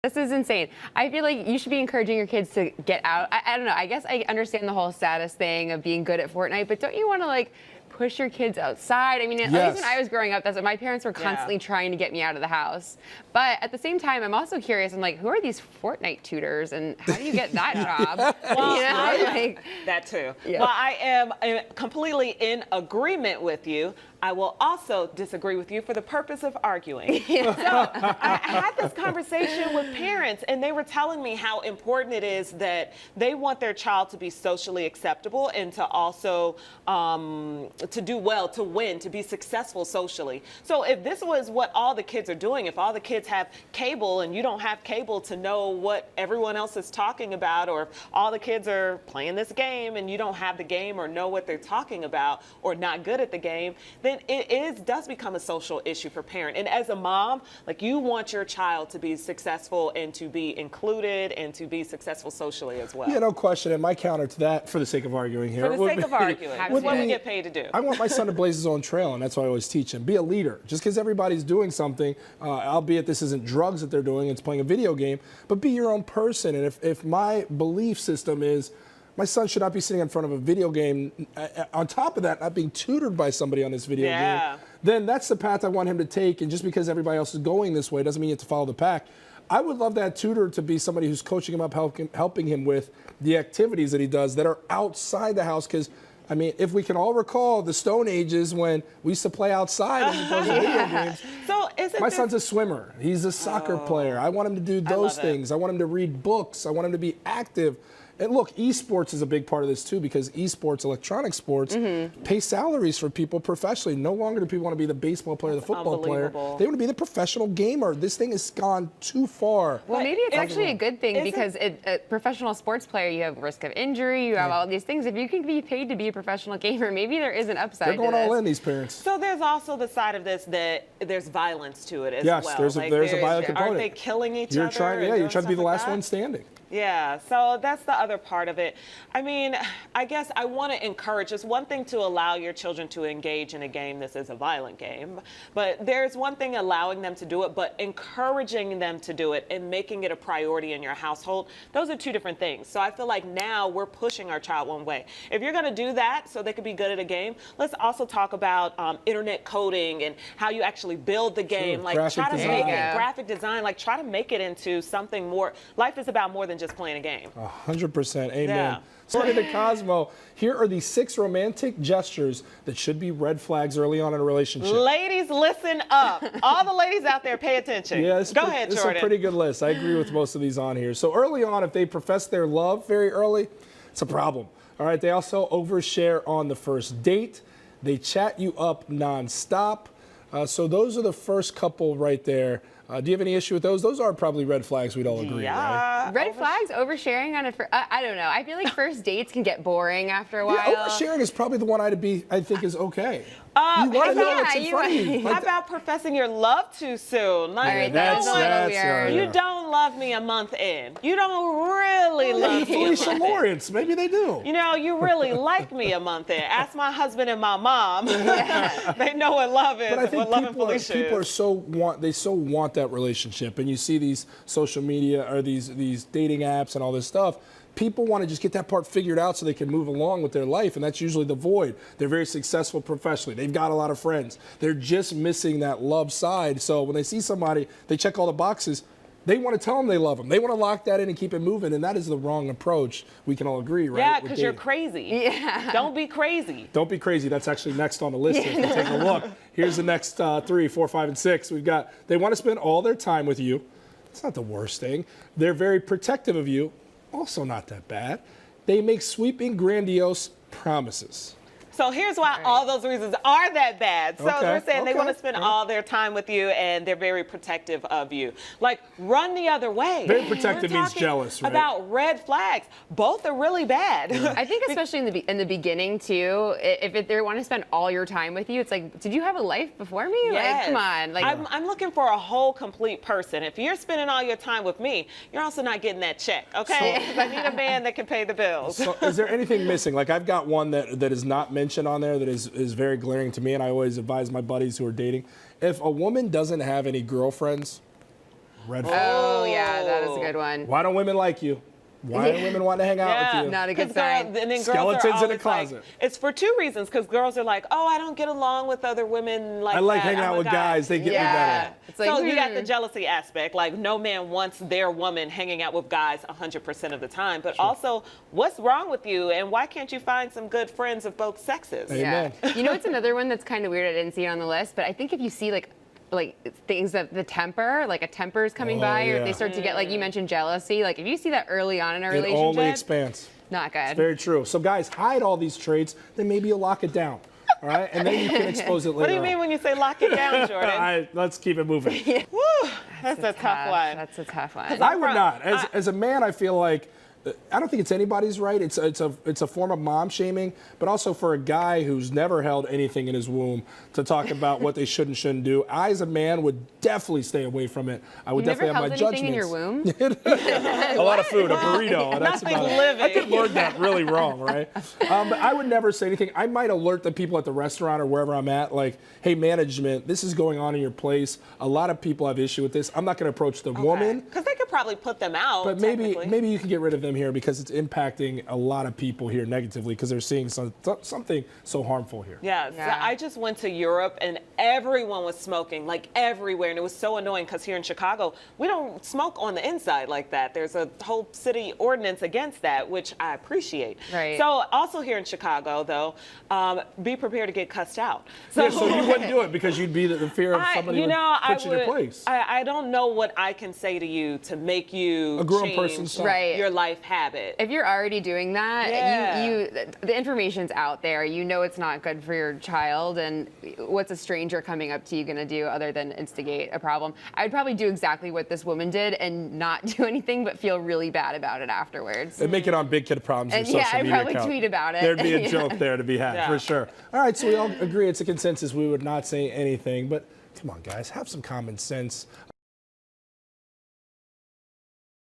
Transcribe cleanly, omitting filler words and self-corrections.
This is insane. I feel like you should be encouraging your kids to get out. I don't know. I guess I understand the whole status thing of being good at Fortnite, but don't you want to like push your kids outside? I mean, at least when I was growing up, that's what my parents were constantly trying to get me out of the house. But at the same time, I'm also curious. I'm like, who are these Fortnite tutors, and how do you get that job? Well, you know, like, that too. Yeah. Well, I am completely in agreement with you. I will also disagree with you for the purpose of arguing. So I had this conversation with parents, and they were telling me how important it is that they want their child to be socially acceptable and to also to do well, to win, to be successful socially. So if this was what all the kids are doing, if all the kids have cable and you don't have cable to know what everyone else is talking about, or if all the kids are playing this game and you don't have the game or know what they're talking about or not good at the game, then it does become a social issue for parent. And as a mom, like, you want your child to be successful and to be included and to be successful socially as well. Yeah, no question. And my counter to that, for the sake of arguing here, for the sake of arguing, that's what we get paid to do. I want my son to blaze his own trail, and that's what I always teach him. Be a leader. Just because everybody's doing something, albeit this isn't drugs that they're doing, it's playing a video game, but be your own person. And if my belief system is my son should not be sitting in front of a video game, on top of that, not being tutored by somebody on this video game, then that's the path I want him to take. And just because everybody else is going this way doesn't mean you have to follow the pack. I would love that tutor to be somebody who's coaching him up, helping him with the activities that he does that are outside the house. Because, I mean, if we can all recall the Stone Ages when we used to play outside as opposed to video games. So my son's a swimmer. He's a soccer player. I want him to do those things. I want him to read books. I want him to be active. And look, esports is a big part of this too, because esports, electronic sports, pay salaries for people professionally. No longer do people want to be the baseball player, the football player. They want to be the professional gamer. This thing has gone too far. Well, maybe it's actually a good thing, because a professional sports player, you have risk of injury, you have all these things. If you can be paid to be a professional gamer, maybe there is an upside to this. They're going all in, these parents. So there's also the side of this that there's violence to it as well. Yes, there's a violent component. Aren't they killing each other? You're trying to be the last one standing. Yeah, so that's the other part of it. I mean, I guess I want to encourage. It's one thing to allow your children to engage in a game. This is a violent game. But there's one thing allowing them to do it, but encouraging them to do it and making it a priority in your household. Those are two different things. So I feel like now we're pushing our child one way. If you're going to do that so they can be good at a game, let's also talk about internet coding and how you actually build the game. Like, try to make it graphic design, like, try to make it into something more. Life is about more than just playing a game. 100%. Amen. Yeah. According to Cosmo, here are the 6 romantic gestures that should be red flags early on in a relationship. Ladies, listen up. All the ladies out there, pay attention. Yeah, Go ahead, Jordan. It's a pretty good list. I agree with most of these on here. So early on, if they profess their love very early, it's a problem. All right. They also overshare on the first date. They chat you up nonstop. So those are the first couple right there. Do you have any issue with those? Those are probably red flags. We'd all agree, right? Red flags, oversharing on I don't know. I feel like first dates can get boring after a while. Yeah, oversharing is probably the one I think is okay. You want to know what's in front of you. How about professing your love too soon? Like, all right, that's weird. You don't love me a month in. You don't really love me. Felicia Lawrence, maybe they do. You know, you really like me a month in. Ask my husband and my mom. They know what love is. But I think what love and Felicia people are so want that relationship, and you see these social media or these dating apps and all this stuff. People want to just get that part figured out so they can move along with their life, and that's usually the void. They're very successful professionally. They've got a lot of friends. They're just missing that love side. So when they see somebody, they check all the boxes. They want to tell them they love them. They want to lock that in and keep it moving, and that is the wrong approach. We can all agree, right? Yeah, because you're crazy. Yeah. Don't be crazy. Don't be crazy. That's actually next on the list. If you take a look. Here's the next 3, 4, 5, and 6. We've got, they want to spend all their time with you. It's not the worst thing. They're very protective of you. Also not that bad. They make sweeping, grandiose promises. So here's why all those reasons are that bad. So they're saying they want to spend all their time with you, and they're very protective of you. Like, run the other way. Very protective means jealous, right? About red flags. Both are really bad. Yeah. I think especially in the beginning, too, if they want to spend all your time with you, it's like, did you have a life before me? Yes. Like, come on. Like, I'm looking for a whole, complete person. If you're spending all your time with me, you're also not getting that check, okay? Because I need a man that can pay the bills. So is there anything missing? Like, I've got one that is not mentioned on there that is very glaring to me, and I always advise my buddies who are dating. If a woman doesn't have any girlfriends, red flag. Oh, yeah, that is a good one. Why don't women like you? Why do women want to hang out with you? Not a good 'Cause sign. and then girls Skeletons are in a always closet. Like, it's for two reasons, because girls are like, oh, I don't get along with other women like I like that. hanging I'm out a with guy. guys. They get me better. It's like, So you got the jealousy aspect. Like, no man wants their woman hanging out with guys 100% of the time. But also, what's wrong with you? And why can't you find some good friends of both sexes? Amen. Yeah. You know, it's another one that's kind of weird. I didn't see it on the list, but I think if you see like things that the temper, like a temper is coming by, or if they start to get, like you mentioned, jealousy. Like if you see that early on in a It relationship, only expands. not good. Very true. So guys, hide all these traits, then maybe you'll lock it down. All right? And then you can expose it later What do you mean when you say lock it down, Jordan? Let's keep it moving. Woo, that's a tough one. That's a tough one. I would not. As a man, I feel like I don't think it's anybody's right. It's a form of mom shaming, but also for a guy who's never held anything in his womb to talk about what they should and shouldn't do. I, as a man, would definitely stay away from it. I would You never definitely have held my anything judgments. in your womb? A lot of food, a burrito. That's Nothing about it. living. I could word that really wrong, right? But I would never say anything. I might alert the people at the restaurant or wherever I'm at, like, hey, management, this is going on in your place. A lot of people have issue with this. I'm not going to approach the woman. Because they could probably put them out. But technically. maybe you can get rid of them here because it's impacting a lot of people here negatively because they're seeing something so harmful here. Yeah, Yeah. So I just went to Europe and everyone was smoking, like everywhere. And it was so annoying because here in Chicago, we don't smoke on the inside like that. There's a whole city ordinance against that, which I appreciate. Right. So also here in Chicago, though, be prepared to get cussed out. So you wouldn't do it because you'd be the fear of somebody would put you in your place. I don't know what I can say to you to make you A grown change person stop. Right. your life habit. If you're already doing that, Yeah. the information's out there. You know it's not good for your child, and what's a stranger coming up to you going to do other than instigate a problem? I would probably do exactly what this woman did and not do anything but feel really bad about it afterwards. And make it on Big Kid Problems And your yeah, social I'd media probably account. tweet about it. There'd be a joke there to be had, Yeah. for sure. All right, so we all agree it's a consensus. We would not say anything, but come on, guys, have some common sense.